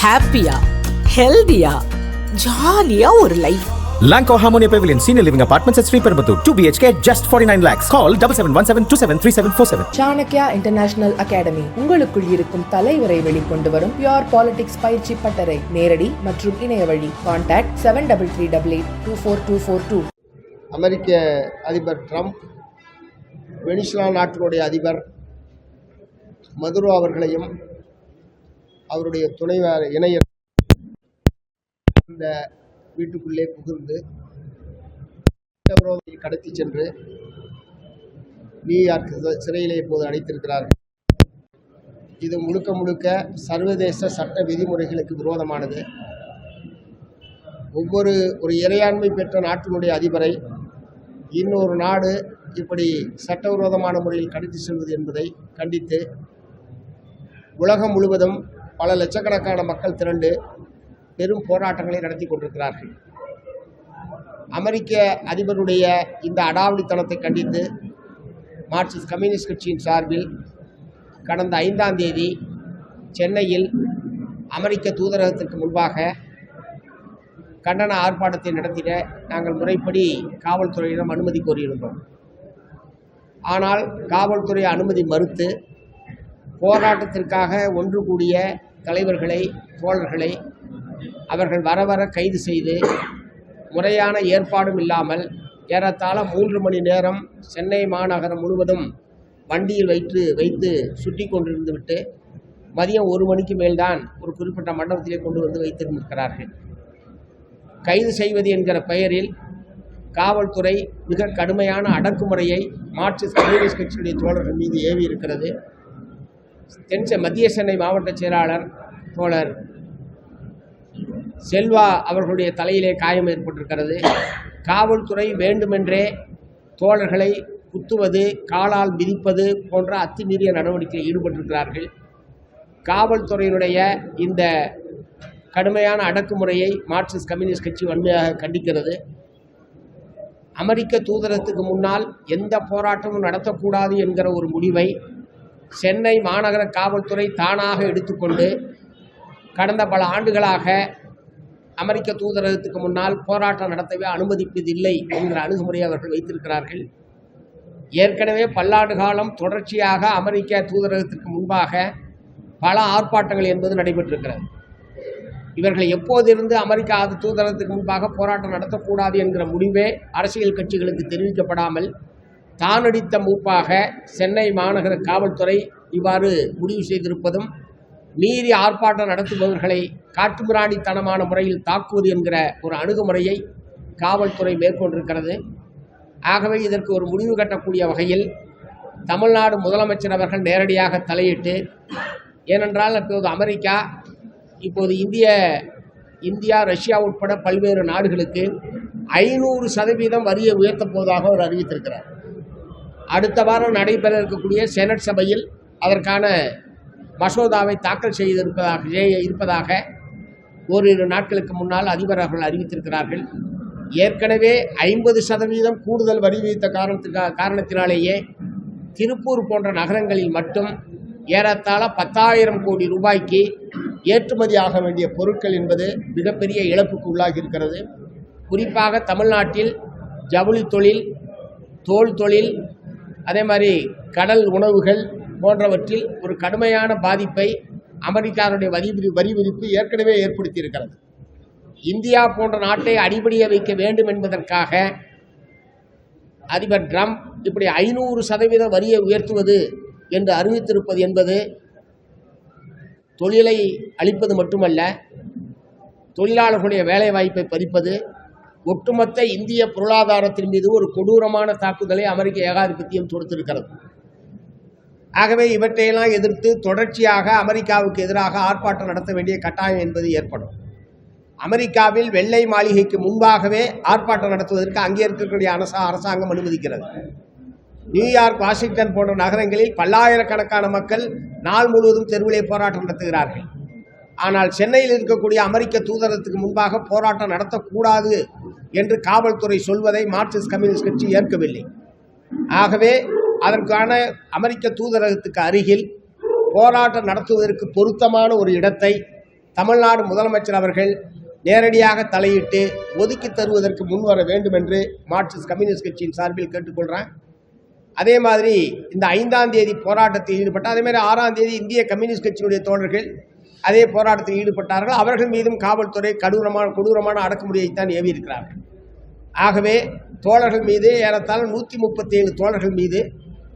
ஹாப்பியா, ஹெல்தியா, ஜாலியா ஒரு life. Lanco Harmonia Pavilion Senior Living Apartments at Sri Perambatoor 2 BHK just 49 lakhs. Call 7717273747. Chanakya international academy உங்களுக்குள் இருக்கும் தலைவரை வெளிக்கொண்டு வரும் பியூர் பாலிடிக்ஸ் பயிற்சி பட்டறை. நேரடி மற்றும் இணைய வழி. கான்டாக்ட் 7338824242. அமெரிக்க அதிபர் ட்ரம்ப் வெனிசுலா நாட்டினுடைய அதிபர் மதுரோ அவர்களையும் அவருடைய துணைவர் இணையர் இந்த வீட்டுக்குள்ளே புகுந்து கடத்தி சென்று நியூயார்க் சிறையிலே இப்போது அடைத்திருக்கிறார்கள். இது முழுக்க முழுக்க சர்வதேச சட்ட விதிமுறைகளுக்கு விரோதமானது. ஒரு இறையாண்மை பெற்ற நாட்டினுடைய அதிபரை இன்னொரு நாடு இப்படி சட்டவிரோதமான முறையில் கடத்தி செல்வது என்பதை கண்டித்து உலகம் முழுவதும் பல லட்சக்கணக்கான மக்கள் திரண்டு பெரும் போராட்டங்களை நடத்தி கொண்டிருக்கிறார்கள். அமெரிக்க அதிபருடைய இந்த அடாவடித்தனத்தை கண்டித்து மார்க்சிஸ்ட் கம்யூனிஸ்ட் கட்சியின் சார்பில் கடந்த 5ஆம் தேதி சென்னையில் அமெரிக்க தூதரகத்திற்கு முன்பாக கண்டன ஆர்ப்பாட்டத்தை நடத்திட நாங்கள் முறைப்படி காவல்துறையிடம் அனுமதி கோரியிருந்தோம். ஆனால் காவல்துறை அனுமதி மறுத்து போராட்டத்திற்காக ஒன்று கூடிய தலைவர்களை, தோழர்களை அவர்கள் வர வர கைது செய்து முறையான ஏற்பாடும் இல்லாமல் ஏறத்தாழ 3 மணி நேரம் சென்னை மாநகரம் முழுவதும் வண்டியில் வைத்து சுற்றி கொண்டிருந்து விட்டு மதியம் 1 மணிக்கு மேல்தான் ஒரு குறிப்பிட்ட மண்டபத்திலே கொண்டு வந்து வைத்திருந்திருக்கிறார்கள். கைது செய்வது என்கிற பெயரில் காவல்துறை மிக கடுமையான அடக்குமுறையை மார்க்சிஸ்ட் கம்யூனிஸ்ட் கட்சியுடைய தோழர்கள் மீது ஏவி இருக்கிறது. மத்திய சென்னை மாவட்ட செயலாளர் தோழர் செல்வா அவர்களுடைய தலையிலே காயம் ஏற்பட்டிருக்கிறது. காவல்துறை வேண்டுமென்றே தோழர்களை குத்துவது, காலால் மிதிப்பது போன்ற அத்துமீறிய நடவடிக்கையில் ஈடுபட்டிருக்கிறார்கள். காவல்துறையினுடைய இந்த கடுமையான அடக்குமுறையை மார்க்சிஸ்ட் கம்யூனிஸ்ட் கட்சி வன்மையாக கண்டிக்கிறது. அமெரிக்க தூதரகத்துக்கு முன்னால் எந்த போராட்டமும் நடத்தக்கூடாது என்கிற ஒரு முடிவை சென்னை மாநகர காவல்துறை தானாக எடுத்துக்கொண்டு கடந்த பல ஆண்டுகளாக அமெரிக்க தூதரகத்துக்கு முன்னால் போராட்டம் நடத்தவே அனுமதிப்பதில்லை என்கிற அணுகுமுறையை அவர்கள் வைத்திருக்கிறார்கள். ஏற்கனவே பல்லாண்டு காலம் தொடர்ச்சியாக அமெரிக்க தூதரகத்திற்கு முன்பாக பல ஆர்ப்பாட்டங்கள் என்பது நடைபெற்றிருக்கிறது. இவர்கள் எப்போதிருந்து அமெரிக்கா தூதரகத்துக்கு முன்பாக போராட்டம் நடத்தக்கூடாது என்கிற முடிவே அரசியல் கட்சிகளுக்கு தெரிவிக்கப்படாமல் தானடித்த மூப்பாக சென்னை மாநகர காவல்துறை இவ்வாறு முடிவு செய்திருப்பதும், மீறி ஆர்ப்பாட்டம் நடத்துபவர்களை காட்டுமிராணித்தனமான முறையில் தாக்குவது என்கிற ஒரு அணுகுமுறையை காவல்துறை மேற்கொண்டிருக்கிறது. ஆகவே இதற்கு ஒரு முடிவு கட்டக்கூடிய வகையில் தமிழ்நாடு முதலமைச்சர் அவர்கள் நேரடியாக தலையிட்டு, ஏனென்றால் இப்போது அமெரிக்கா இந்தியா, ரஷ்யா உட்பட பல்வேறு நாடுகளுக்கு 500% வரியை உயர்த்தப் போவதாக அவர் அறிவித்திருக்கிறார். அடுத்த வாரம் நடைபெற இருக்கக்கூடிய செனட் சபையில் அதற்கான மசோதாவை தாக்கல் இருப்பதாக ஓரிரு நாட்களுக்கு முன்னால் அதிபர் அவர்கள் அறிவித்திருக்கிறார்கள். ஏற்கனவே 50% கூடுதல் வரி விதித்த காரணத்தினாலேயே திருப்பூர் போன்ற நகரங்களில் மட்டும் ஏறத்தாழ 10,000 கோடி ரூபாய்க்கு ஏற்றுமதி ஆக வேண்டிய பொருட்கள் என்பது மிகப்பெரிய இழப்புக்கு உள்ளாகி இருக்கிறது. குறிப்பாக தமிழ்நாட்டில் ஜவுளி தொழில், தோல் தொழில், அதே மாதிரி கடல் உணவுகள் போன்றவற்றில் ஒரு கடுமையான பாதிப்பை அமெரிக்காவுடைய வரி விதிப்பு ஏற்கனவே ஏற்படுத்தியிருக்கிறது. இந்தியா போன்ற நாட்டை அடிபடிய வைக்க வேண்டும் என்பதற்காக அதிபர் ட்ரம்ப் இப்படி 500% வரியை உயர்த்துவது என்று அறிவித்திருப்பது என்பது தொழிலை அளிப்பது மட்டுமல்ல, தொழிலாளர்களுடைய வேலைவாய்ப்பை பறிப்பது, ஒட்டுமொத்த இந்திய பொருளாதாரத்தின் மீது ஒரு கொடூரமான தாக்குதலை அமெரிக்க ஏகாதிபத்தியம் தொடுத்திருக்கிறது. ஆகவே இவற்றையெல்லாம் எதிர்த்து தொடர்ச்சியாக அமெரிக்காவுக்கு எதிராக ஆர்ப்பாட்டம் நடத்த வேண்டிய கட்டாயம் என்பது ஏற்படும். அமெரிக்காவில் வெள்ளை மாளிகைக்கு முன்பாகவே ஆர்ப்பாட்டம் நடத்துவதற்கு அங்கே இருக்கக்கூடிய அரசாங்கம் அனுமதிக்கிறது. நியூயார்க், வாஷிங்டன் போன்ற நகரங்களில் பல்லாயிரக்கணக்கான மக்கள் நாள் முழுவதும் தெருவிலே போராட்டம் நடத்துகிறார்கள். ஆனால் சென்னையில் இருக்கக்கூடிய அமெரிக்க தூதரகத்துக்கு முன்பாக போராட்டம் நடத்தக்கூடாது என்று காவல்துறை சொல்வதை மார்க்சிஸ்ட் கம்யூனிஸ்ட் கட்சி ஏற்கவில்லை. ஆகவே அதற்கான அமெரிக்க தூதரகத்துக்கு அருகில் போராட்டம் நடத்துவதற்கு பொருத்தமான ஒரு இடத்தை தமிழ்நாடு முதலமைச்சர் அவர்கள் நேரடியாக தலையிட்டு ஒதுக்கி தருவதற்கு முன்வர வேண்டும் என்று மார்க்சிஸ்ட் கம்யூனிஸ்ட் கட்சியின் சார்பில் கேட்டுக்கொள்கிறேன். அதே மாதிரி இந்த 5ஆம் தேதி போராட்டத்தில் ஈடுபட்ட, அதே மாதிரி 6ஆம் தேதி இந்திய கம்யூனிஸ்ட் கட்சியினுடைய தோழர்கள் அதே போராட்டத்தில் ஈடுபட்டார்கள். அவர்கள் மீதும் காவல்துறை கொடூரமான அடக்குமுறையைத்தான் ஏவி இருக்கிறார்கள். ஆகவே தோழர்கள் மீது ஏறத்தாழ 137 தோழர்கள் மீது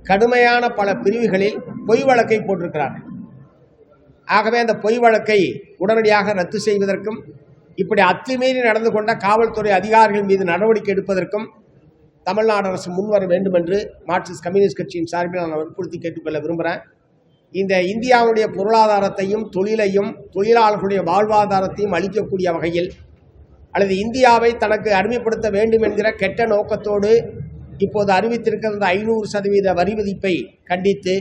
கடுமையான பல பிரிவுகளில் பொய் வழக்கை போட்டிருக்கிறார்கள். ஆகவே அந்த பொய் வழக்கை உடனடியாக ரத்து செய்வதற்கும், இப்படி அத்துமீறி நடந்து கொண்ட காவல்துறை அதிகாரிகள் மீது நடவடிக்கை எடுப்பதற்கும் தமிழ்நாடு அரசு முன்வர வேண்டும் என்று மார்க்சிஸ்ட் கம்யூனிஸ்ட் கட்சியின் சார்பில் நான் வற்புறுத்தி கேட்டுக்கொள்ள விரும்புகிறேன். இந்த இந்தியாவுடைய பொருளாதாரத்தையும் தொழிலையும் தொழிலாளர்களுடைய வாழ்வாதாரத்தையும் அளிக்கக்கூடிய வகையில் அல்லது இந்தியாவை தனக்கு அடிமைப்படுத்த வேண்டும் என்கிற கெட்ட நோக்கத்தோடு இப்போது அறிவித்திருக்கிற 500% வரி விதிப்பை கண்டித்து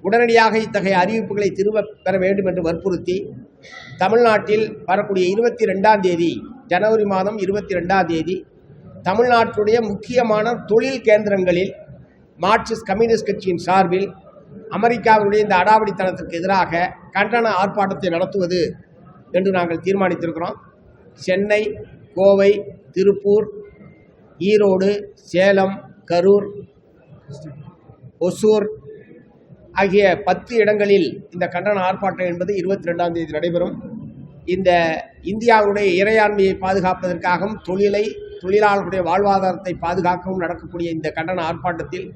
உடனடியாக இத்தகைய அறிவிப்புகளை திரும்ப பெற வேண்டும் என்று வற்புறுத்தி தமிழ்நாட்டில் வரக்கூடிய 22ஆம் தேதி, ஜனவரி மாதம் 22ஆம் தேதி தமிழ்நாட்டுடைய முக்கியமான தொழில் கேந்திரங்களில் மார்க்சிஸ்ட் கம்யூனிஸ்ட் கட்சியின் சார்பில் அமெரிக்காவுடைய இந்த அடாவடித்தனத்திற்கு எதிராக கண்டன ஆர்ப்பாட்டத்தை நடத்துவது என்று நாங்கள் தீர்மானித்திருக்கிறோம். சென்னை, கோவை, திருப்பூர், ஈரோடு, சேலம், கரூர், ஒசூர் ஆகிய 10 இடங்களில் இந்த கண்டன ஆர்ப்பாட்டம் என்பது 22ஆம் தேதி நடைபெறும். இந்த இந்தியாவுடைய இறையாண்மையை பாதுகாப்பதற்காகவும் தொழிலாளர்களுடைய வாழ்வாதாரத்தை பாதுகாக்கவும் நடக்கக்கூடிய இந்த கண்டன ஆர்ப்பாட்டத்தில்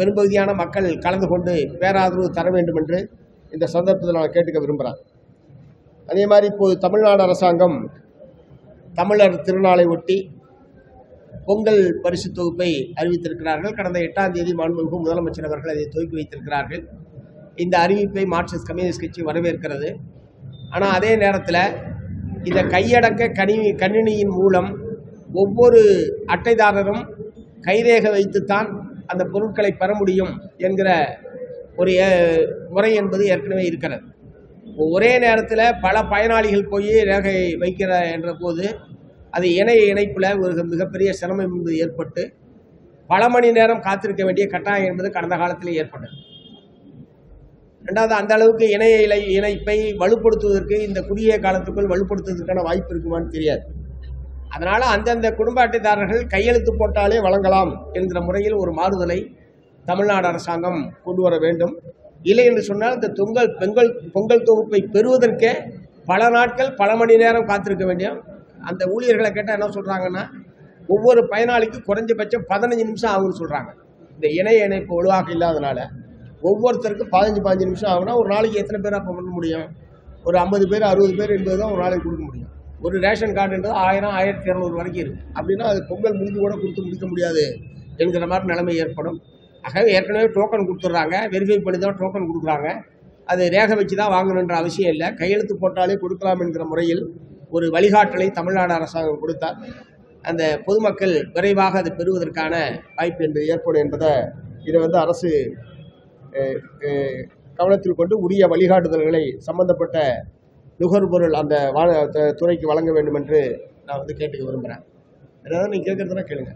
பெரும்பகுதியான மக்கள் கலந்து கொண்டு பேராதரவு தர வேண்டும் என்று இந்த சந்தர்ப்பத்தில் நான் கேட்டுக்க விரும்புகிறேன். அதே மாதிரி இப்போது தமிழ்நாடு அரசாங்கம் தமிழர் திருநாளை ஒட்டி பொங்கல் பரிசு தொகுப்பை அறிவித்திருக்கிறார்கள். கடந்த 8ஆம் தேதி மாண்புமிகு முதலமைச்சர் அவர்கள் அதை துவக்கி வைத்திருக்கிறார்கள். இந்த அறிவிப்பை மார்க்சிஸ்ட் கம்யூனிஸ்ட் கட்சி வரவேற்கிறது. ஆனால் அதே நேரத்தில் இந்த கையடக்க கணினியின் மூலம் ஒவ்வொரு அட்டைதாரரும் கைரேகை வைத்துத்தான் அந்த பொருட்களை பெற முடியும் என்கிற ஒரு முறை என்பது ஏற்கனவே இருக்கிறது. ஒரே நேரத்தில் பல பயனாளிகள் போய் ரேகை வைக்கிற என்ற போது அது இணைப்பில் ஒரு மிகப்பெரிய சிரமம் என்பது ஏற்பட்டு பல மணி நேரம் காத்திருக்க வேண்டிய கட்டாயம் என்பது கடந்த காலத்தில் ஏற்பட்டது. ரெண்டாவது, அந்த அளவுக்கு இணைப்பை வலுப்படுத்துவதற்கு இந்த குறுகிய காலத்துக்குள் வலுப்படுத்துவதற்கான வாய்ப்பு இருக்குமான்னு தெரியாது. அதனால் அந்தந்த குடும்ப அட்டைதாரர்கள் கையெழுத்து போட்டாலே வழங்கலாம் என்கிற முறையில் ஒரு மாறுதலை தமிழ்நாடு அரசாங்கம் கொண்டு வர வேண்டும். இல்லை என்று சொன்னால் இந்த பொங்கல் தொகுப்பை பெறுவதற்கே பல நாட்கள் பல மணி நேரம் காத்திருக்க வேண்டிய அந்த ஊழியர்களை கேட்டால் என்ன சொல்கிறாங்கன்னா, ஒவ்வொரு பயனாளிக்கு குறைஞ்சபட்சம் 15 நிமிஷம் ஆகும்னு சொல்கிறாங்க. இந்த இணைப்பு ஒழுவாக இல்லாதனால ஒவ்வொருத்தருக்கும் 15 நிமிஷம் ஆகுனா ஒரு நாளைக்கு எத்தனை பேர் அப்போ பண்ண முடியும்? ஒரு 50 பேர் 60 பேர் என்பது தான் ஒரு நாளைக்கு கொடுக்க முடியும். ஒரு ரேஷன் கார்டுன்றது 1000 1200 வரைக்கும் இருக்குது. அப்படின்னா அது பொங்கல் முடிஞ்சு கூட கொடுத்து முடிக்க முடியாது என்கிற மாதிரி நிலைமை ஏற்படும். ஆகவே ஏற்கனவே டோக்கன் கொடுத்துட்றாங்க, வெரிஃபை பண்ணி தான் டோக்கன் கொடுக்குறாங்க. அது ரேகை வச்சு தான் வாங்கணுன்ற அவசியம் இல்லை, கையெழுத்து போட்டாலே கொடுக்கலாம் என்கிற முறையில் ஒரு வழிகாட்டலை தமிழ்நாடு அரசாங்கம் கொடுத்தால் அந்த பொதுமக்கள் விரைவாக அதை பெறுவதற்கான வாய்ப்பு என்பது ஏற்படும் என்பதை இதை அரசு கவனத்தில் கொண்டு உரிய வழிகாட்டுதல்களை சம்பந்தப்பட்ட நுகர்பொருள் அந்த துறைக்கு வழங்க வேண்டும் என்று நான் கேட்டுக்க விரும்புகிறேன். ஏதாவது நீங்கள் கேட்குறதுனா கேளுங்க.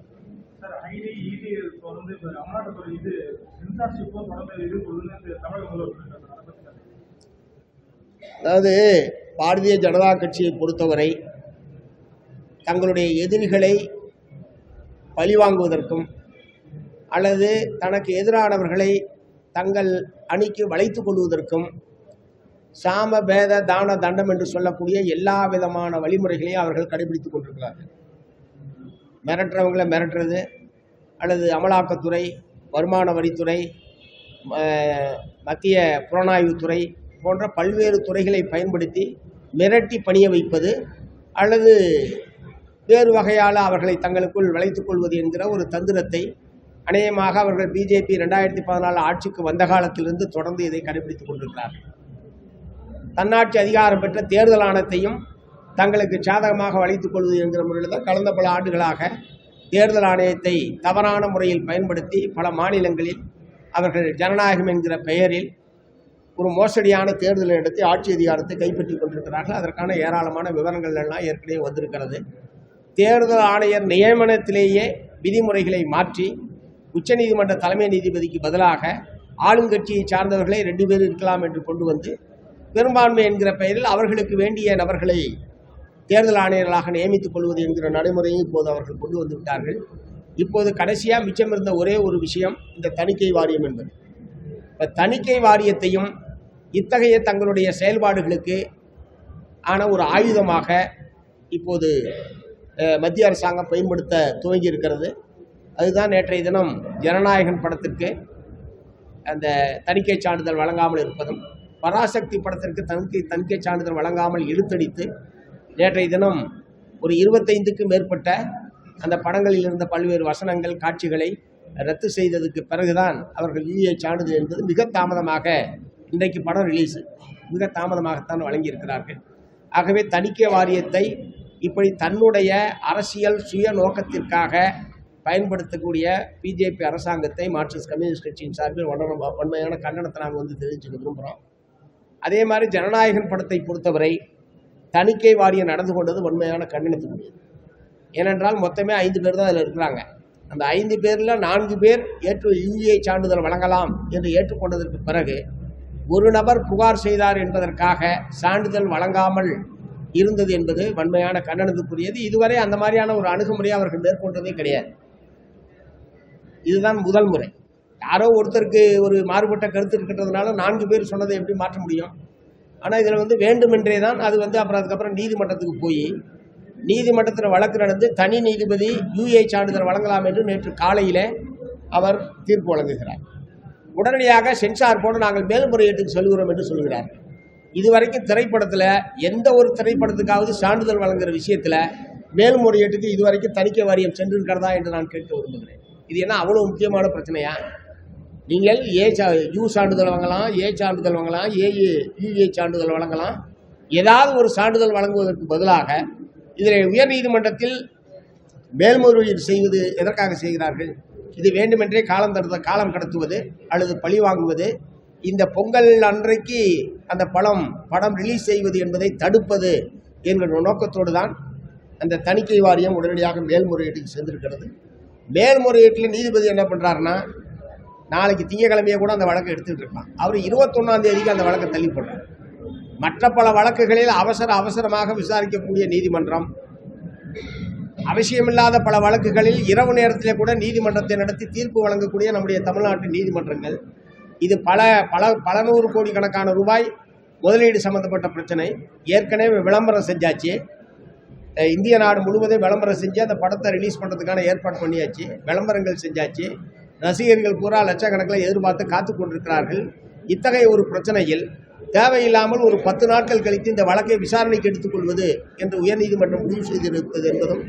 அதாவது பாரதிய ஜனதா கட்சியை பொறுத்தவரை தங்களுடைய எதிரிகளை பழிவாங்குவதற்கும் அல்லது தனக்கு எதிரானவர்களை தங்கள் அணிக்கு வளைத்துக் கொள்வதற்கும் சாம பேத தான தண்டம் என்று சொல்லக்கூடிய எல்லா விதமான வழிமுறைகளையும் அவர்கள் கடைபிடித்துக் கொண்டிருக்கிறார்கள். மிரட்டுறவங்களை மிரட்டுறது அல்லது அமலாக்கத்துறை, வருமான வரித்துறை, மத்திய புலனாய்வுத்துறை போன்ற பல்வேறு துறைகளை பயன்படுத்தி மிரட்டி பணிய வைப்பது அல்லது வேறு வகையால் அவர்களை தங்களுக்குள் வளைத்துக் கொள்வது என்கிற ஒரு தந்திரத்தை அநேகமாக அவர்கள் பிஜேபி 2014 ஆட்சிக்கு வந்த காலத்திலிருந்து தொடர்ந்து இதை கடைபிடித்துக் கொண்டிருக்கிறார்கள். தன்னாட்சி அதிகாரம் பெற்ற தேர்தல் ஆணையத்தையும் தங்களுக்கு சாதகமாக வளைத்துக் கொள்வது என்கிற முறையில் தான் கடந்த பல ஆண்டுகளாக தேர்தல் ஆணையத்தை தவறான முறையில் பயன்படுத்தி பல மாநிலங்களில் அவர்கள் ஜனநாயகம் என்கிற பெயரில் ஒரு மோசடியான தேர்தலை நடத்தி ஆட்சி அதிகாரத்தை கைப்பற்றி கொண்டிருக்கிறார்கள். அதற்கான ஏராளமான விவரங்கள் எல்லாம் ஏற்கனவே வந்திருக்கிறது. தேர்தல் ஆணையர் நியமனத்திலேயே விதிமுறைகளை மாற்றி உச்சநீதிமன்ற தலைமை நீதிபதிக்கு பதிலாக ஆளுங்கட்சியை சார்ந்தவர்களை 2 பேர் இருக்கலாம் என்று கொண்டு வந்து பெரும்பான்மை என்கிற பெயரில் அவர்களுக்கு வேண்டிய நபர்களை தேர்தல் ஆணையர்களாக நியமித்துக் கொள்வது என்கிற நடைமுறையை இப்போது அவர்கள் கொண்டு வந்து விட்டார்கள். இப்போது கடைசியாக மிச்சம் இருந்த ஒரே ஒரு விஷயம் இந்த தணிக்கை வாரியம் என்பது. இப்போ தணிக்கை வாரியத்தையும் இத்தகைய தங்களுடைய செயல்பாடுகளுக்கு ஆன ஒரு ஆயுதமாக இப்போது மத்திய அரசாங்கம் பயன்படுத்த துவங்கி இருக்கிறது. அதுதான் நேற்றைய தினம் ஜனநாயகன் படத்திற்கு அந்த தணிக்கை சான்றிதழ் வழங்காமல் இருப்பதும், பராசக்தி படத்திற்கு தணிக்கை சான்றிதழ் வழங்காமல் இழுத்தடித்து நேற்றைய தினம் ஒரு 25க்கும் மேற்பட்ட அந்த படங்களில் இருந்த பல்வேறு வசனங்கள் காட்சிகளை ரத்து செய்ததுக்கு பிறகுதான் அவர்கள் யூஏ சான்றிதழ் என்பது மிக தாமதமாக, இன்றைக்கு படம் ரிலீஸு, மிக தாமதமாகத்தான் வழங்கியிருக்கிறார்கள். ஆகவே தணிக்கை வாரியத்தை இப்படி தன்னுடைய அரசியல் சுய நோக்கத்திற்காக பயன்படுத்தக்கூடிய பிஜேபி அரசாங்கத்தை மார்க்சிஸ்ட் கம்யூனிஸ்ட் கட்சியின் சார்பில் வன்மையான கண்டனத்தை நாங்கள் தெரிவிச்சுக்க விரும்புகிறோம். அதே மாதிரி ஜனநாயகன் படத்தை பொறுத்தவரை தணிக்கை வாரியம் நடந்து கொண்டது வன்மையான கண்டனத்துக்குரியது. ஏனென்றால் மொத்தமே 5 பேர் தான் அதில் இருக்கிறாங்க. அந்த 5 பேரில் 4 பேர் யூஏ சான்றிதழ் வழங்கலாம் என்று ஏற்றுக்கொண்டதற்கு பிறகு ஒரு நபர் புகார் செய்தார் என்பதற்காக சான்றிதழ் வழங்காமல் இருந்தது என்பது வன்மையான கண்டனத்துக்குரியது. இதுவரை அந்த மாதிரியான ஒரு அணுகுமுறையை அவர்கள் மேற்கொண்டதே கிடையாது. இதுதான் முதல் முறை. யாரோ ஒருத்தருக்கு ஒரு மாறுபட்ட கருத்து இருக்கிறதுனால 4 பேர் சொன்னதை எப்படி மாற்ற முடியும்? ஆனால் இதில் வேண்டுமென்றே தான் அது அப்புறம் அதுக்கப்புறம் நீதிமன்றத்துக்கு போய் நீதிமன்றத்தில் வழக்கு நடந்து தனி நீதிபதி யூஏ சான்றிதழ் வழங்கலாம் என்று நேற்று காலையில் அவர் தீர்ப்பு வழங்குகிறார். உடனடியாக சென்சார் போல நாங்கள் மேல்முறையீட்டுக்கு சொல்கிறோம் என்று சொல்கிறார். இதுவரைக்கும் திரைப்படத்தில் எந்த ஒரு திரைப்படத்துக்காவது சான்றிதழ் வழங்குகிற விஷயத்தில் மேல்முறையீட்டுக்கு இதுவரைக்கும் தணிக்கை வாரியம் சென்றிருக்கிறதா என்று நான் கேட்க விரும்புகிறேன். இது என்ன அவ்வளோ முக்கியமான பிரச்சனையா? நீங்கள் யூ சான்றிதழ் வாங்கலாம், ஏ சான்றிதழ் வாங்கலாம், யூஏ சான்றிதழ் வழங்கலாம். ஏதாவது ஒரு சான்றிதழ் வழங்குவதற்கு பதிலாக இதில் உயர்நீதிமன்றத்தில் மேல்முறையீடு செய்வது எதற்காக செய்கிறார்கள்? இது வேண்டுமென்றே காலம் கடத்துவது அல்லது பழி வாங்குவது, இந்த பொங்கல் அன்றைக்கு அந்த படம் ரிலீஸ் செய்வது என்பதை தடுப்பது என்கிற நோக்கத்தோடு தான் அந்த தணிக்கை வாரியம் உடனடியாக மேல்முறையீட்டுக்கு சென்றிருக்கிறது. மேல்முறையீட்டில் நீதிபதி என்ன பண்ணுறாருன்னா, நாளைக்கு திங்கக்கிழமையே கூட அந்த வழக்கை எடுத்துகிட்டு இருக்கலாம். அவர் 21ஆம் தேதிக்கு அந்த வழக்கை தள்ளி போடுறார். மற்ற பல வழக்குகளில் அவசரமாக விசாரிக்கக்கூடிய நீதிமன்றம், அவசியமில்லாத பல வழக்குகளில் இரவு நேரத்திலே கூட நீதிமன்றத்தை நடத்தி தீர்ப்பு வழங்கக்கூடிய நம்முடைய தமிழ்நாட்டு நீதிமன்றங்கள், இது பல நூறு கோடி கணக்கான ரூபாய் முதலீடு சம்பந்தப்பட்ட பிரச்சனை. ஏற்கனவே விளம்பரம் செஞ்சாச்சு, இந்திய நாடு முழுவதும் விளம்பரம் செஞ்சு அந்த படத்தை ரிலீஸ் பண்ணுறதுக்கான ஏற்பாடு பண்ணியாச்சு, விளம்பரங்கள் செஞ்சாச்சு. ரசிகர்கள் பூரா லட்சக்கணக்கில் எதிர்பார்த்து காத்து கொண்டிருக்கிறார்கள். இத்தகைய ஒரு பிரச்சனையில் தேவையில்லாமல் ஒரு 10 நாட்கள் கழித்து இந்த வழக்கை விசாரணைக்கு எடுத்துக்கொள்வது என்று உயர்நீதிமன்றம் முடிவு செய்திருப்பது என்பதும்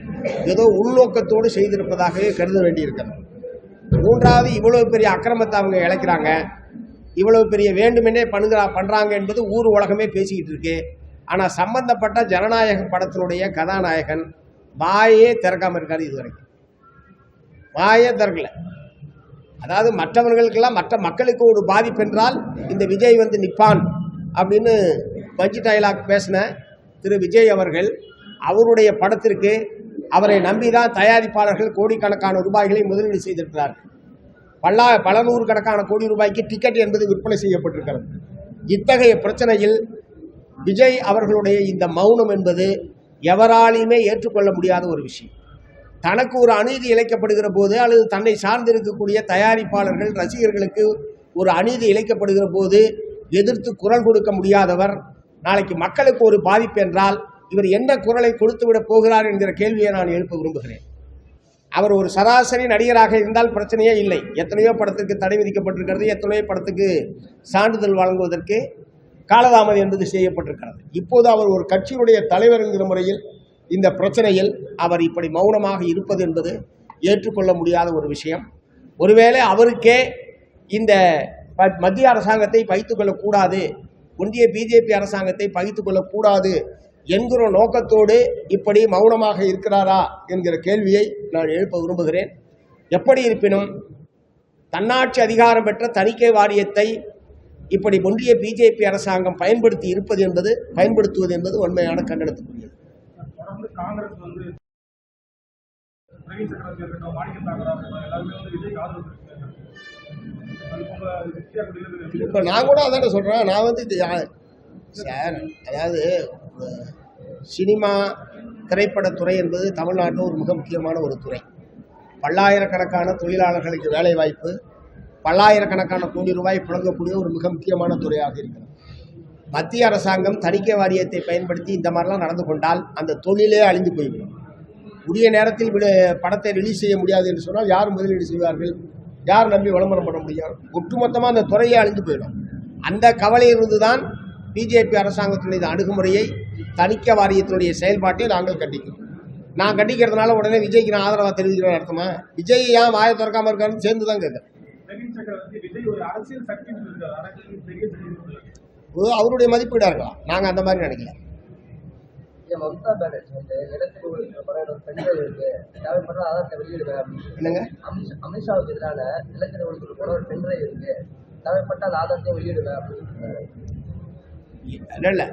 ஏதோ உள்நோக்கத்தோடு செய்திருப்பதாகவே கருத வேண்டியிருக்கிறது. மூன்றாவது, இவ்வளவு பெரிய அக்கிரமத்தை அவங்க இழைக்கிறாங்க, இவ்வளவு பெரிய வேண்டுமென்னே பண்ணுறாங்க என்பது ஊர் உலகமே பேசிக்கிட்டு இருக்கு. ஆனால் சம்பந்தப்பட்ட ஜனநாயக படத்தினுடைய கதாநாயகன் வாயே திறக்காமல் இருக்காரு. இதுவரைக்கும் வாயே திறக்கல. அதாவது மற்றவர்களுக்கெல்லாம், மற்ற மக்களுக்கு ஒரு பாதிப்பு என்றால் இந்த விஜய் நிற்பான் அப்படின்னு பஞ்சி டைலாக் பேசின திரு விஜய் அவர்கள், அவருடைய படத்திற்கு அவரை நம்பிதான் தயாரிப்பாளர்கள் கோடிக்கணக்கான ரூபாய்களை முதலீடு செய்திருக்கிறார்கள். பல நூறு கணக்கான கோடி ரூபாய்க்கு டிக்கெட் என்பது விற்பனை செய்யப்பட்டிருக்கிறது. இத்தகைய பிரச்சனையில் விஜய் அவர்களுடைய இந்த மௌனம் என்பது எவராலையுமே ஏற்றுக்கொள்ள முடியாத ஒரு விஷயம். தனக்கு ஒரு அநீதி இழைக்கப்படுகிற போது அல்லது தன்னை சார்ந்திருக்கக்கூடிய தயாரிப்பாளர்கள் ரசிகர்களுக்கு ஒரு அநீதி இழைக்கப்படுகிற போது எதிர்த்து குரல் கொடுக்க முடியாதவர், நாளைக்கு மக்களுக்கு ஒரு பாதிப்பு என்றால் இவர் என்ன குரலை கொடுத்துவிடப் போகிறார் என்கிற கேள்வியை நான் எழுப்ப விரும்புகிறேன். அவர் ஒரு சராசரி நடிகராக இருந்தால் பிரச்சனையே இல்லை. எத்தனையோ படத்துக்கு தடை விதிக்கப்பட்டிருக்கிறது, எத்தனையோ படத்துக்கு சான்றிதழ் வழங்குவதற்கு காலதாமதம் என்பது செய்யப்பட்டிருக்கிறது. இப்போது அவர் ஒரு கட்சியினுடைய தலைவர் என்கிற முறையில் இந்த பிரச்சனையில் அவர் இப்படி மௌனமாக இருப்பது என்பது ஏற்றுக்கொள்ள முடியாத ஒரு விஷயம். ஒருவேளை அவருக்கே இந்த மத்திய அரசாங்கத்தை பகித்துக் கொள்ளக்கூடாது, ஒன்றிய பிஜேபி அரசாங்கத்தை பகித்துக் கொள்ளக்கூடாது என்கிற நோக்கத்தோடு இப்படி மௌனமாக இருக்கிறாரா என்கிற கேள்வியை நான் எழுப்ப விரும்புகிறேன். எப்படி இருப்பினும் தன்னாட்சி அதிகாரம் பெற்ற தணிக்கை வாரியத்தை இப்படி ஒன்றிய பிஜேபி அரசாங்கம் பயன்படுத்துவது என்பது உண்மையான கண்டனத்துக்குரியது. இப்போ நான் கூட அதான சொல்கிறேன். நான் சார், அதாவது சினிமா திரைப்படத்துறை என்பது தமிழ்நாட்டில் ஒரு மிக முக்கியமான ஒரு துறை. பல்லாயிரக்கணக்கான தொழிலாளர்களுக்கு வேலை வாய்ப்பு, பல்லாயிரக்கணக்கான கோடி ரூபாய் புழங்கக்கூடிய ஒரு மிக முக்கியமான துறையாக இருக்கிறது. மத்திய அரசாங்கம் தணிக்கை வாரியத்தை பயன்படுத்தி இந்த மாதிரிலாம் நடந்து கொண்டால் அந்த தொழிலே அழிந்து போய்விடும். உரிய நேரத்தில் படத்தை ரிலீஸ் செய்ய முடியாது என்று சொன்னால் யார் முதலீடு செய்வார்கள்? யார் நம்பி விளம்பரம் பண்ண முடியும்? ஒட்டுமொத்தமாக அந்த துறையே அழிந்து போயிடும். அந்த கவலையிலிருந்து தான் பிஜேபி அரசாங்கத்தினுடைய அணுகுமுறையை, தணிக்கை வாரியத்தினுடைய செயல்பாட்டை நாங்கள் கண்டிக்கிறோம். நான் கண்டிக்கிறதுனால உடனே விஜய்க்கு நான் ஆதரவாக தெரிவிக்கிறேன் அர்த்தமா? விஜய் ஏன் வாயை திறக்காமல் இருக்காருன்னு சேர்ந்து தான் கேட்குறேன். அவருடைய மதிப்பீடாக இருக்கலாம், நாங்கள் அந்த மாதிரி நினைக்கல. என்னங்க அமித்ஷாவுக்கு எதிரான நிலக்கரி ஒழிப்பு போல ஒரு பெண் இருக்கு, தேவைப்பட்டால் ஆதாரத்தை வெளியிடுவேன். இல்லை,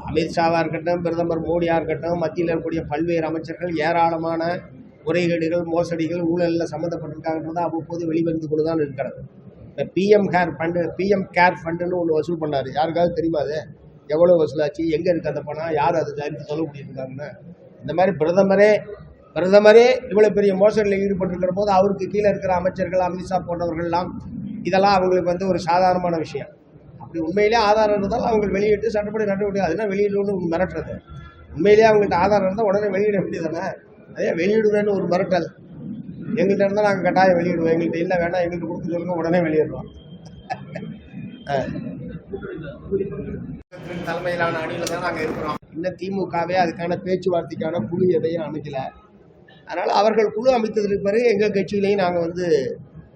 அமித்ஷாவாக இருக்கட்டும், பிரதமர் மோடியாக இருக்கட்டும், மத்தியில் இருக்கக்கூடிய பல்வேறு அமைச்சர்கள் ஏராளமான முறைகேடுகள், மோசடிகள், ஊழலில் சம்மந்தப்பட்டிருக்காங்கன்றது அவ்வப்போது வெளிவந்து கொண்டு தான் இருக்கிறது. இந்த பிஎம் கேர் ஃபண்டுன்னு ஒன்று வசூல் பண்ணார். யாருக்காவது தெரியுமா அது எவ்வளோ வசூலாச்சு, எங்கே இருக்குது அந்த பணம், யார் அது தயாரித்து சொல்ல முடியிருக்காங்கன்னு? இந்த மாதிரி பிரதமரே இவ்வளோ பெரிய மோசடியில் ஈடுபட்டிருக்கிற போது அவருக்கு கீழே இருக்கிற அமைச்சர்கள், அமித்ஷா போன்றவர்கள்லாம் இதெல்லாம் அவங்களுக்கு வந்து ஒரு சாதாரணமான விஷயம். அப்படி உண்மையிலே ஆதாரம் இருந்தால் அவங்க வெளியிட்டு சட்டப்படி நடவடிக்கை, அதுனா வெளியிடணும்னு மிரட்டுறது. உண்மையிலேயே அவங்கள்ட்ட ஆதாரம் இருந்தால் உடனே வெளியிட வேண்டியதானே? அதே வெளியிடுவேன்னு ஒரு மிரட்டல். எங்கள்கிட்ட இருந்தால் நாங்கள் கட்டாயம் வெளியிடுவோம், எங்கள்கிட்ட இல்லை வேணாம் எங்கள்கிட்ட கொடுத்து சொல்லுங்க, உடனே வெளியிடுவோம். தலைமையிலான அணியில் தான் நாங்கள் இருக்கிறோம். இன்னும் திமுகவே அதுக்கான பேச்சுவார்த்தைக்கான குழு எதையும் அமைக்கலை. அதனால் அவர்கள் குழு அமைத்ததற்கு பிறகு எங்கள் கட்சியிலையும் நாங்கள் வந்து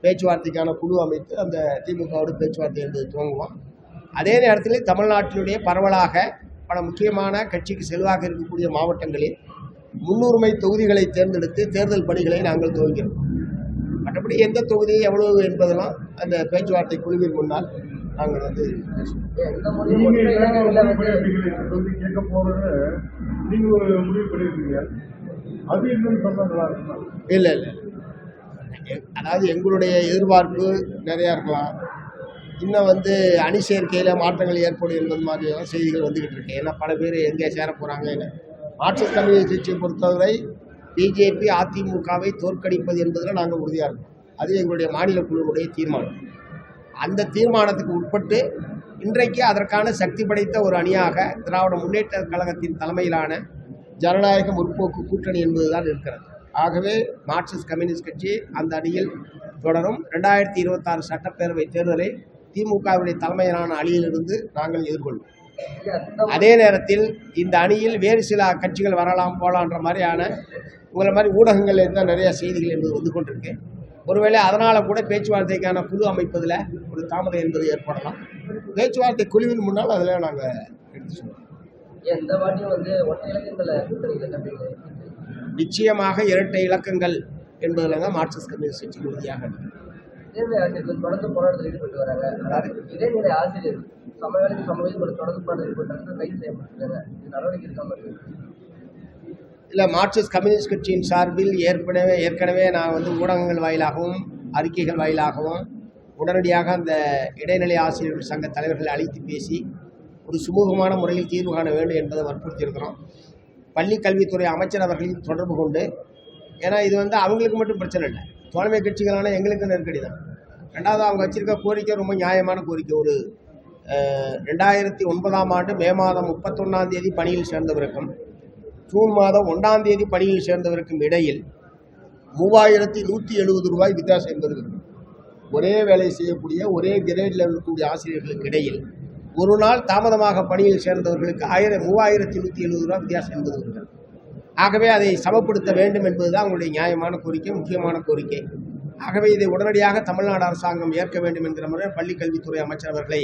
பேச்சுவார்த்தைக்கான குழு அமைத்து அந்த திமுகவோட பேச்சுவார்த்தை என்பது துவங்குவோம். அதே நேரத்தில் தமிழ்நாட்டினுடைய பரவலாக பல முக்கியமான கட்சிக்கு செல்வாக இருக்கக்கூடிய மாவட்டங்களில் முன்னுரிமை தொகுதிகளை தேர்ந்தெடுத்து தேர்தல் பணிகளை நாங்கள் துவங்கிறோம். மற்றபடி எந்த தொகுதி எவ்வளவு என்பதெல்லாம் அந்த பேச்சுவார்த்தை குழுவின் முன்னால் நாங்கள் வந்து கேட்க போறது நீங்க ஒரு முடிவு பண்ணிருக்கீங்க. அது என்னன்னு சொன்னா இல்லை, அதாவது எங்களுடைய எதிர்பார்ப்பு நிறையா இருக்கலாம். இன்னும் வந்து அணி சேர்க்கையில் மாற்றங்கள் ஏற்படும் என்பது மாதிரியான செய்திகள் வந்துக்கிட்டு இருக்கு. ஏன்னா பல பேர் எங்கே சேர போகிறாங்க. மார்க்சிஸ்ட் கம்யூனிஸ்ட் கட்சியை பொறுத்தவரை பிஜேபி அதிமுகவை தோற்கடிப்பது என்பதில் நாங்கள் உறுதியாக இருக்கோம். அது எங்களுடைய மாநில குழுவுடைய தீர்மானம். அந்த தீர்மானத்துக்கு உட்பட்டு இன்றைக்கு அதற்கான சக்தி படைத்த ஒரு அணியாக திராவிட முன்னேற்ற கழகத்தின் தலைமையிலான ஜனநாயக முற்போக்கு கூட்டணி என்பதுதான் இருக்கிறது. ஆகவே மார்க்சிஸ்ட் கம்யூனிஸ்ட் கட்சி அந்த அணியில் தொடரும். 2026 சட்டப்பேரவை தேர்தலை திமுகவுடைய தலைமையிலான அணியிலிருந்து நாங்கள் எதிர்கொள்வோம். அதே நேரத்தில் இந்த அணியில் வேறு சில கட்சிகள் வரலாம் போகலான்ற மாதிரியான உங்களை மாதிரி ஊடகங்கள் இருந்தால் நிறைய செய்திகள் என்பது வந்து கொண்டிருக்கு. ஒருவேளை அதனால் கூட பேச்சுவார்த்தைக்கான குழு அமைப்பதில் ஒரு தாமதம் என்பது ஏற்படலாம். பேச்சுவார்த்தை குழுவின் முன்னால் அதில் நாங்கள் எடுத்து சொல்லுவோம். நிச்சயமாக இரட்டை இலக்கங்கள் என்பதில் தான் மார்க்சிஸ்ட் கம்யூனிஸ்ட் கட்சி உறுதியாக தொடர்ந்து போராட்டத்தில் ஈடுபட்டு வராங்க. இடைநிலை ஆசிரியர் சமவேளைக்கு தொடர்ந்து போராட்டத்தில் ஈடுபட்டு கைது செய்யப்பட்டிருக்காங்க. நடவடிக்கை இருக்காமல் இல்லை, மார்க்சிஸ்ட் கம்யூனிஸ்ட் கட்சியின் சார்பில் ஏற்கனவே நான் வந்து ஊடகங்கள் வாயிலாகவும் அறிக்கைகள் வாயிலாகவும் உடனடியாக அந்த இடைநிலை ஆசிரியர்கள் சங்க தலைவர்களை அழைத்து பேசி ஒரு சுமூகமான முறையில் தீர்வு காண வேண்டும் என்பதை வற்புறுத்தியிருக்கிறோம். பள்ளி கல்வித்துறை அமைச்சர் அவர்களையும் தொடர்பு கொண்டு, ஏன்னா இது வந்து அவங்களுக்கு மட்டும் பிரச்சனை இல்லை, தோழமை கட்சிகளான எங்களுக்கு நெருக்கடி தான். ரெண்டாவது அவங்க வச்சிருக்க கோரிக்கை ரொம்ப நியாயமான கோரிக்கை. ஒரு 2009ஆம் ஆண்டு மே மாதம் 31ஆம் தேதி பணியில் சேர்ந்தவருக்கும் ஜூன் மாதம் 1ஆம் தேதி பணியில் சேர்ந்தவருக்கும் இடையில் 3170 ரூபாய் வித்தியாசம் என்பது இருக்கும். ஒரே வேலை செய்யக்கூடிய ஒரே கிரேடில் இருக்கக்கூடிய ஆசிரியர்களுக்கு இடையில் ஒரு நாள் தாமதமாக பணியில் சேர்ந்தவர்களுக்கு 3170 ரூபாய் வித்தியாசம் என்பது இருக்கிறது. ஆகவே அதை சமப்படுத்த வேண்டும் என்பதுதான் அவங்களுடைய நியாயமான கோரிக்கை, முக்கியமான கோரிக்கை. ஆகவே இதை உடனடியாக தமிழ்நாடு அரசாங்கம் ஏற்க வேண்டும் என்கிற முறை பள்ளிக்கல்வித்துறை அமைச்சர் அவர்களை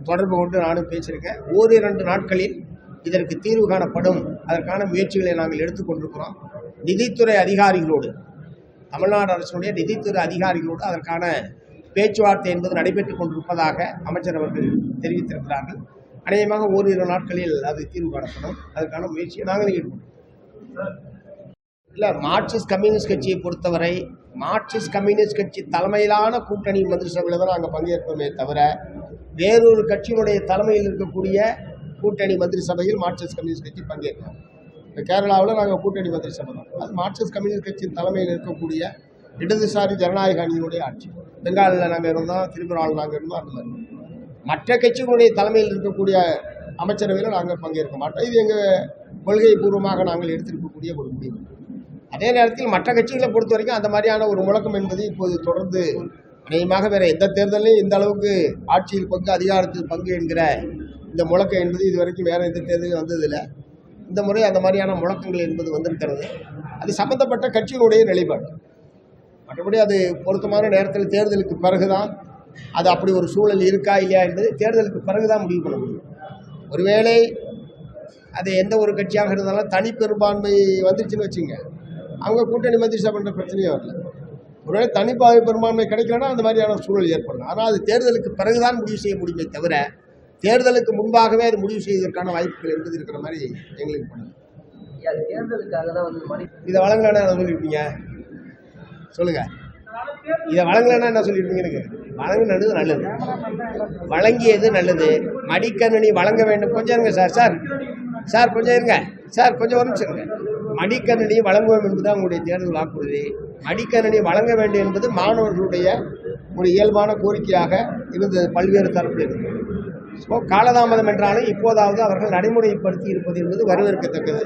தொடர்பு கொண்டு நானும் பேசியிருக்கேன். 1-2 நாட்களில் இதற்கு தீர்வு காணப்படும். அதற்கான முயற்சிகளை நாங்கள் எடுத்துக்கொண்டிருக்கிறோம். நிதித்துறை அதிகாரிகளோடு, தமிழ்நாடு அரசுடைய நிதித்துறை அதிகாரிகளோடு அதற்கான பேச்சுவார்த்தை என்பது நடைபெற்றுக் கொண்டிருப்பதாக அமைச்சர் அவர்கள் தெரிவித்திருக்கிறார்கள். அநேகமாக 1-2 நாட்களில் அது தீர்வு காணப்படும். அதற்கான முயற்சியை நாங்கள் ஈடுபடுவோம். இல்லை, மார்க்சிஸ்ட் கம்யூனிஸ்ட் கட்சியை பொறுத்தவரை மார்க்சிஸ்ட் கம்யூனிஸ்ட் கட்சி தலைமையிலான கூட்டணி மந்திரி சபையில் தான் நாங்கள் பங்கேற்போமே தவிர வேறொரு கட்சியினுடைய தலைமையில் இருக்கக்கூடிய கூட்டணி மந்திரி சபையில் மார்க்சிஸ்ட் கம்யூனிஸ்ட் கட்சி பங்கேற்கிறோம். இப்போ கேரளாவில் நாங்கள் கூட்டணி மந்திரி சபை தான். அது மார்க்சிஸ்ட் கம்யூனிஸ்ட் கட்சியின் தலைமையில் இருக்கக்கூடிய இடதுசாரி ஜனநாயக அணியினுடைய ஆட்சி. பெங்காலில் நாங்கள் இருந்தோம், திரிபுராவில் நாங்கள் இருந்தோம். அந்த மாதிரி மற்ற கட்சிகளுடைய தலைமையில் இருக்கக்கூடிய அமைச்சரவையில் நாங்கள் பங்கேற்க மாட்டோம். இது எங்கள் கொள்கை பூர்வமாக நாங்கள் எடுத்திருக்கக்கூடிய ஒரு முடிவு. அதே நேரத்தில் மற்ற கட்சிகளை பொறுத்த வரைக்கும் அந்த மாதிரியான ஒரு முழக்கம் என்பது இப்போது தொடர்ந்து அநேகமாக வேறு எந்த தேர்தலையும் இந்த அளவுக்கு ஆட்சியில் பங்கு, அதிகாரத்தில் பங்கு என்கிற இந்த முழக்கம் என்பது இது வரைக்கும் வேறு எந்த தேர்தலும் வந்ததில்லை. இந்த முறை அந்த மாதிரியான முழக்கங்கள் என்பது வந்திருக்கிறது. அது சம்பந்தப்பட்ட கட்சியினுடைய நிலைப்பாடு. மற்றபடி அது பொருத்தமான நேரத்தில் தேர்தலுக்கு பிறகுதான் அது அப்படி ஒரு சூழல் இருக்கா இல்லையா என்பது தேர்தலுக்கு பிறகுதான் முடிவு பண்ண முடியும். ஒருவேளை அது எந்த ஒரு கட்சியாக இருந்தாலும் தனி பெரும்பான்மை வந்துருச்சுன்னு வச்சுங்க, அவங்க கூட்டணி மந்திரி சபைன்ற பிரச்சனையே வரல. ஒருவேளை தனி பெரும்பான்மை கிடைக்கலன்னா அந்த மாதிரியான சூழல் ஏற்படும். ஆனால் அது தேர்தலுக்கு பிறகுதான் முடிவு செய்ய முடியுமே தவிர தேர்தலுக்கு முன்பாகவே அது முடிவு செய்வதற்கான வாய்ப்புகள் என்பது இருக்கிற மாதிரி எங்களுக்கு பண்ணுது. தேர்தலுக்காக தான் வந்து மணி இதை வழங்கலன்னா என்ன சொல்லியிருப்பீங்க சொல்லுங்க. இதை வழங்கலன்னா என்ன சொல்லியிருப்பீங்க? வழங்கினது நல்லது, வழங்கியது நல்லது. மடிக்கணினி வழங்க வேண்டும். கொஞ்சம் இருங்க சார் கொஞ்சம் இருங்க சார், கொஞ்சம் ஒரு நிமிஷம் இருங்க. மடிக்கணினி வழங்குவோம் என்பது அவங்களுடைய தேர்தல் வாக்குறுதி. மடிக்கணினி வழங்க வேண்டும் என்பது மாணவர்களுடைய ஒரு இயல்பான கோரிக்கையாக இருந்தது, பல்வேறு தரப்பில் இருந்தது. ஸோ காலதாமதம் என்றாலும் இப்போதாவது அவர்கள் நடைமுறைப்படுத்தி இருப்பது என்பது வரவேற்கத்தக்கது.